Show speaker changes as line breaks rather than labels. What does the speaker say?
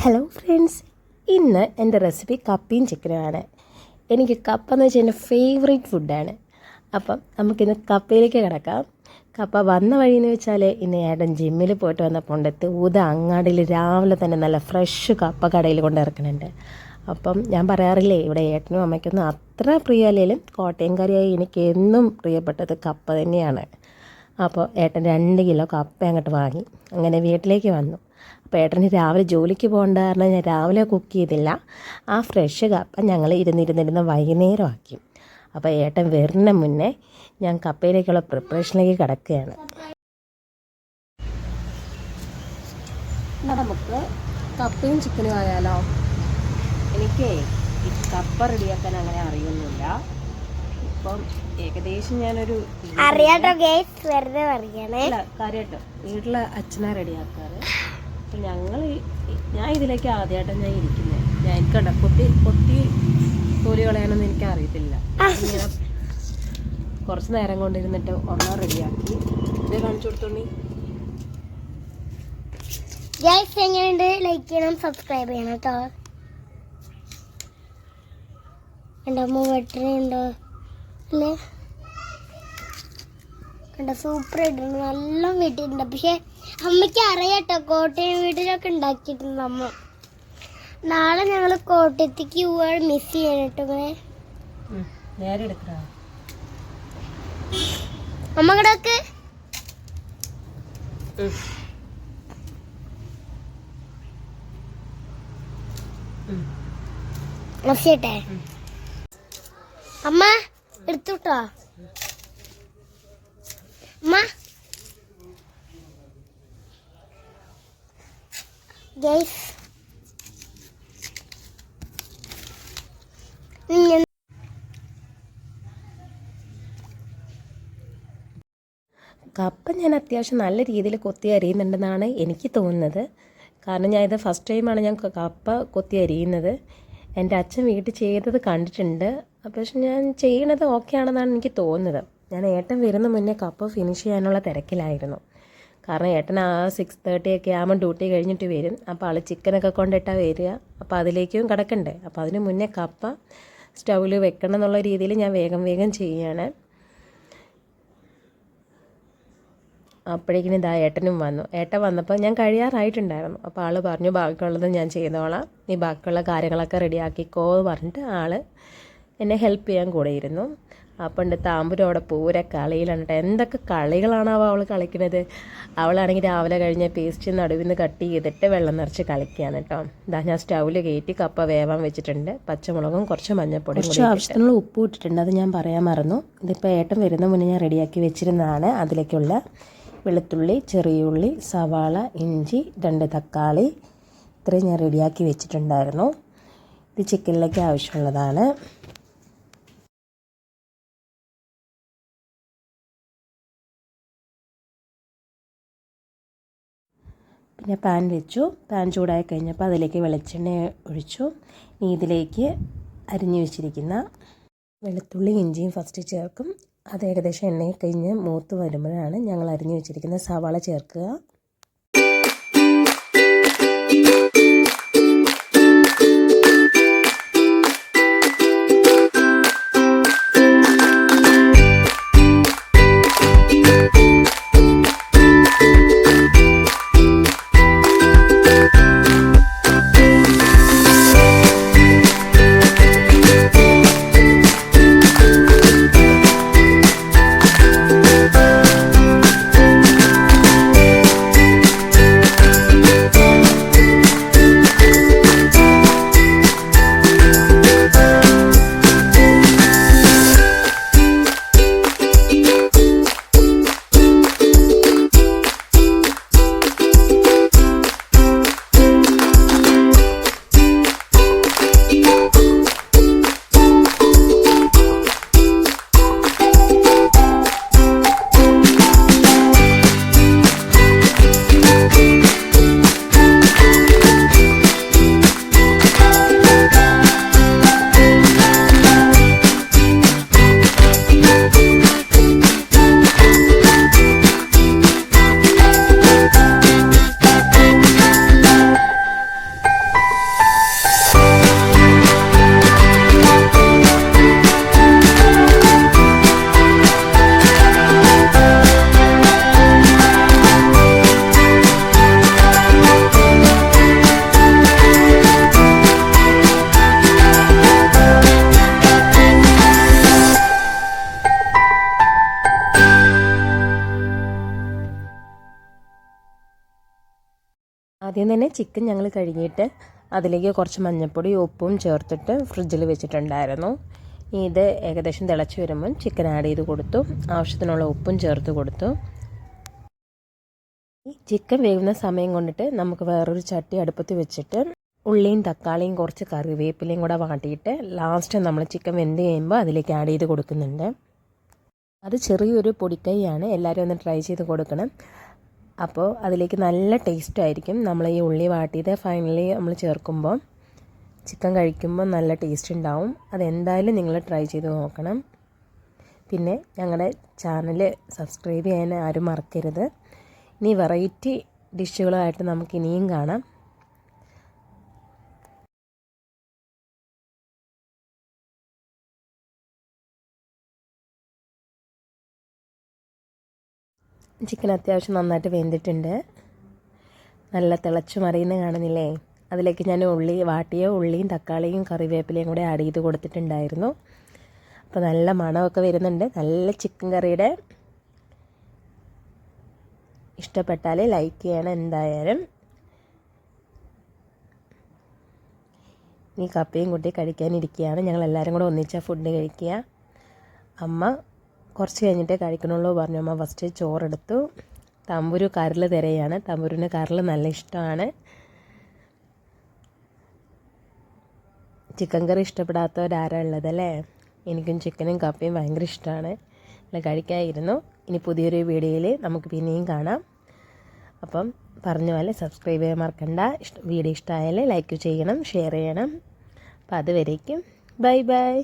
Hello friends, ഇന്ന് എൻ്റെ recipe കപ്പയും ചിക്കനുമാണ്. എനിക്ക് കപ്പ എന്ന് വെച്ചാൽ എൻ്റെ ഫേവറേറ്റ് ഫുഡാണ്. അപ്പം നമുക്കിന്ന് കപ്പയിലേക്ക് കിടക്കാം. കപ്പ വന്ന വഴിയെന്ന് വെച്ചാൽ ഇന്ന് ഏട്ടൻ ജിമ്മിൽ പോയിട്ട് വന്നപ്പോൾ അങ്ങാടിയിൽ രാവിലെ തന്നെ നല്ല ഫ്രഷ് കപ്പ കടയിൽ കൊണ്ട് ഇറക്കുന്നുണ്ട്. അപ്പം ഞാൻ പറയാറില്ലേ, ഇവിടെ ഏട്ടനും അമ്മയ്ക്കൊന്നും അത്ര പ്രിയല്ലേലും കോട്ടയം കറിയായി എനിക്ക് എന്നും പ്രിയപ്പെട്ടത് കപ്പ തന്നെയാണ്. അപ്പോൾ ഏട്ടൻ 2 കിലോ കപ്പ അങ്ങോട്ട് വാങ്ങി. അങ്ങനെ വീട്ടിലേക്ക് വന്നു. അപ്പോൾ ഏട്ടന് രാവിലെ ജോലിക്ക് പോകേണ്ട കാരണം ഞാൻ രാവിലെ കുക്ക് ചെയ്തില്ല. ആ ഫ്രഷ് കപ്പ ഞങ്ങൾ ഇരുന്നിരുന്നിരുന്ന് വൈകുന്നേരം ആക്കി. അപ്പോൾ ഏട്ടൻ വരുന്ന മുന്നേ ഞാൻ കപ്പയിലേക്കുള്ള പ്രിപ്പറേഷനിലേക്ക് കിടക്കുകയാണ്. നമുക്ക് കപ്പയും ചിക്കനും ആയാലോ? എനിക്ക് ഈ കപ്പ റെഡിയാക്കാൻ അങ്ങനെ അറിയുന്നില്ല. ഇപ്പം ഏകദേശം ഞാനൊരു കാര്യമായിട്ട് വീട്ടിലെ അച്ഛനാ റെഡിയാക്കാറ്. അപ്പം ഞാൻ ഇതിലേക്ക് ആദ്യമായിട്ടാണ് ഞാൻ ഇരിക്കുന്നത്. ഞാൻ എനിക്കണ്ട പൊത്തി തോലി കളയാനൊന്നും എനിക്ക് അറിയത്തില്ല. ഇങ്ങനെ കുറച്ച് നേരം കൊണ്ടിരുന്നിട്ട് ഒന്നാ റെഡിയാക്കി ഇത് കാണിച്ചു കൊടുത്തോണ്ടി.
എങ്ങനെയുണ്ട്? ലൈക്ക് ചെയ്യണം, സബ്സ്ക്രൈബ് ചെയ്യണം കേട്ടോ. എൻ്റെ അമ്മ വെട്ടനുണ്ടോ അല്ലേ? കണ്ട സൂപ്പർ ആയിട്ടുണ്ട്, നല്ല വീട്ടിട്ടുണ്ട്. പക്ഷെ അമ്മയ്ക്ക് അറിയാട്ടോ, കോട്ടയം വീട്ടിലൊക്കെ ഉണ്ടാക്കിയിട്ടുണ്ട് അമ്മ. നാളെ ഞങ്ങൾ കോട്ടയത്തേക്ക് പോവാൻ മിസ് ചെയ്യാനട്ടോ. അമ്മ കിടക്ക് മസിയട്ടെ. അമ്മ എടുത്തുട്ടോ അമ്മ. ഗൈസ്
കപ്പ ഞാൻ അത്യാവശ്യം നല്ല രീതിയിൽ കൊത്തി അരിയുന്നുണ്ടെന്നാണ് എനിക്ക് തോന്നുന്നത്. കാരണം ഞാൻ ഇത് ഫസ്റ്റ് ടൈമാണ് ഞാൻ കപ്പ കൊത്തി അരിയുന്നത്. എൻ്റെ അച്ഛൻ വീട്ടിൽ ചെയ്തത് കണ്ടിട്ടുണ്ട്. പക്ഷെ ഞാൻ ചെയ്യണത് ഓക്കെ ആണെന്നാണ് എനിക്ക് തോന്നുന്നത്. ഞാൻ ഏട്ടൻ വരുന്ന മുന്നേ കപ്പ ഫിനിഷ് ചെയ്യാനുള്ള തിരക്കിലായിരുന്നു. കാരണം ഏട്ടൻ 6:30 ഒക്കെ ആകുമ്പോൾ ഡ്യൂട്ടി കഴിഞ്ഞിട്ട് വരും. അപ്പോൾ ആൾ ചിക്കനൊക്കെ കൊണ്ടിട്ടാണ് വരിക. അപ്പോൾ അതിലേക്കും കിടക്കണ്ടേ. അപ്പോൾ അതിന് മുന്നേ കപ്പ സ്റ്റൗവിൽ വെക്കണം എന്നുള്ള രീതിയിൽ ഞാൻ വേഗം ചെയ്യുകയാണ്. അപ്പോഴേക്കും ഇതാ ഏട്ടനും വന്നു. ഏട്ടൻ വന്നപ്പോൾ ഞാൻ കഴിയാറായിട്ടുണ്ടായിരുന്നു. അപ്പോൾ ആൾ പറഞ്ഞു, ബാക്കിയുള്ളത് ഞാൻ ചെയ്തോളാം, നീ ബാക്കിയുള്ള കാര്യങ്ങളൊക്കെ റെഡിയാക്കിക്കോ പറഞ്ഞിട്ട് ആൾ എന്നെ ഹെൽപ്പ് ചെയ്യാൻ കൂടെ ഇരുന്നു. അപ്പോൾ ഉണ്ട് താമ്പൂരും അവിടെ പൂര കളിയിലാണ് കേട്ടോ. എന്തൊക്കെ കളികളാണാവോ അവൾ കളിക്കുന്നത്. അവളാണെങ്കിൽ രാവിലെ കഴിഞ്ഞ പേസ്റ്റ് നടുവിൽ നിന്ന് കട്ട് ചെയ്തിട്ട് വെള്ളം നിറച്ച് കളിക്കുകയാണ് കേട്ടോ. ഇതാ ഞാൻ സ്റ്റൗവിൽ കയറ്റി കപ്പ വേവാൻ വെച്ചിട്ടുണ്ട്. പച്ചമുളകും കുറച്ച് മഞ്ഞൾപ്പൊടി, കുറച്ച് ആവശ്യത്തിനുള്ള ഉപ്പ് ഇട്ടിട്ടുണ്ട്. അത് ഞാൻ പറയാൻ മറന്നു. ഇതിപ്പോൾ ഏട്ടൻ വരുന്ന മുന്നേ ഞാൻ റെഡിയാക്കി വെച്ചിരുന്നതാണ്. അതിലേക്കുള്ള വെളുത്തുള്ളി, ചെറിയ ഉള്ളി, സവാള, ഇഞ്ചി, 2 തക്കാളി, ഇത്രയും ഞാൻ റെഡിയാക്കി വെച്ചിട്ടുണ്ടായിരുന്നു. ഇത് ചിക്കനിലേക്ക് ആവശ്യമുള്ളതാണ്. പിന്നെ പാൻ വെച്ചു. പാൻ ചൂടായി കഴിഞ്ഞപ്പോൾ അതിലേക്ക് വെളിച്ചെണ്ണ ഒഴിച്ചു. ഇതിലേക്ക് അരിഞ്ഞു വെച്ചിരിക്കുന്ന വെളുത്തുള്ളി ഇഞ്ചിയും ഫസ്റ്റ് ചേർക്കും. അത് ഏകദേശം എണ്ണയിൽ കഴിഞ്ഞ് മൂത്ത് വരുമ്പോഴാണ് ഞങ്ങൾ അരിഞ്ഞു വെച്ചിരിക്കുന്ന സവാള ചേർക്കുക. ചിക്കൻ ഞങ്ങൾ കഴുകിയിട്ട് അതിലേക്ക് കുറച്ച് മഞ്ഞൾപ്പൊടി ഉപ്പും ചേർത്തിട്ട് ഫ്രിഡ്ജിൽ വെച്ചിട്ടുണ്ടായിരുന്നു. ഇത് ഏകദേശം തിളച്ച് വരുമ്പം ചിക്കൻ ആഡ് ചെയ്ത് കൊടുത്തു. ആവശ്യത്തിനുള്ള ഉപ്പും ചേർത്ത് കൊടുത്തു. ചിക്കൻ വേവുന്ന സമയം കൊണ്ടിട്ട് നമുക്ക് വേറൊരു ചട്ടി അടുപ്പത്ത് വെച്ചിട്ട് ഉള്ളിയും തക്കാളിയും കുറച്ച് കറിവേപ്പിലയും കൂടെ വാട്ടിയിട്ട് ലാസ്റ്റ് നമ്മൾ ചിക്കൻ വെന്ത് കഴിയുമ്പോൾ അതിലേക്ക് ആഡ് ചെയ്ത് കൊടുക്കുന്നുണ്ട്. അത് ചെറിയൊരു പൊടിക്കൈയാണ്, എല്ലാവരും ഒന്ന് ട്രൈ ചെയ്ത് കൊടുക്കണം. അപ്പോൾ അതിലേക്ക് നല്ല ടേസ്റ്റ് ആയിരിക്കും. നമ്മൾ ഈ ഉള്ളി വാട്ടിയത് ഫൈനലി നമ്മൾ ചേർക്കുമ്പോൾ ചിക്കൻ കഴിക്കുമ്പോൾ നല്ല ടേസ്റ്റ് ഉണ്ടാവും. അതെന്തായാലും നിങ്ങൾ ട്രൈ ചെയ്ത് നോക്കണം. പിന്നെ ഞങ്ങളുടെ ചാനൽ സബ്സ്ക്രൈബ് ചെയ്യാൻ ആരും മറക്കരുത്. ഇനി വെറൈറ്റി ഡിഷുകളായിട്ട് നമുക്ക് ഇനിയും കാണാം. ചിക്കൻ അത്യാവശ്യം നന്നായിട്ട് വെന്തിട്ടുണ്ട്. നല്ല തിളച്ച് മറിയുന്ന കാണുന്നില്ലേ? അതിലേക്ക് ഞാൻ വാട്ടിയ ഉള്ളിയും തക്കാളിയും കറിവേപ്പിലയും കൂടെ ആഡ് ചെയ്ത് കൊടുത്തിട്ടുണ്ടായിരുന്നു. അപ്പോൾ നല്ല മണമൊക്കെ വരുന്നുണ്ട്. നല്ല ചിക്കൻ കറിയുടെ. ഇഷ്ടപ്പെട്ടാൽ ലൈക്ക് ചെയ്യണം എന്തായാലും. ഈ കപ്പയും കുട്ടി കഴിക്കാനിരിക്കുകയാണ്. ഞങ്ങളെല്ലാവരും കൂടെ ഒന്നിച്ചാൽ ഫുഡ് കഴിക്കുക. അമ്മ കുറച്ച് കഴിഞ്ഞിട്ടേ കഴിക്കണുള്ളൂ പറഞ്ഞു. അമ്മ ഫസ്റ്റ് ചോറെടുത്തു. തമ്പുരു കരൽ തിരയാണ്. തമ്പുരുവിന് കരൽ നല്ല ഇഷ്ടമാണ്. ചിക്കൻ കറി ഇഷ്ടപ്പെടാത്തവരാരാ ഉള്ളതല്ലേ? എനിക്കും ചിക്കനും കപ്പയും ഭയങ്കര ഇഷ്ടമാണ്. അല്ല കഴിക്കാതിരുന്നു. ഇനി പുതിയൊരു വീഡിയോയിൽ നമുക്ക് പിന്നെയും കാണാം. അപ്പം പറഞ്ഞ പോലെ സബ്സ്ക്രൈബ് ചെയ്യാൻ മറക്കണ്ട. വീഡിയോ ഇഷ്ടമായാൽ ലൈക്ക് ചെയ്യണം, ഷെയർ ചെയ്യണം. അപ്പോൾ അതുവരേക്കും ബൈ ബൈ.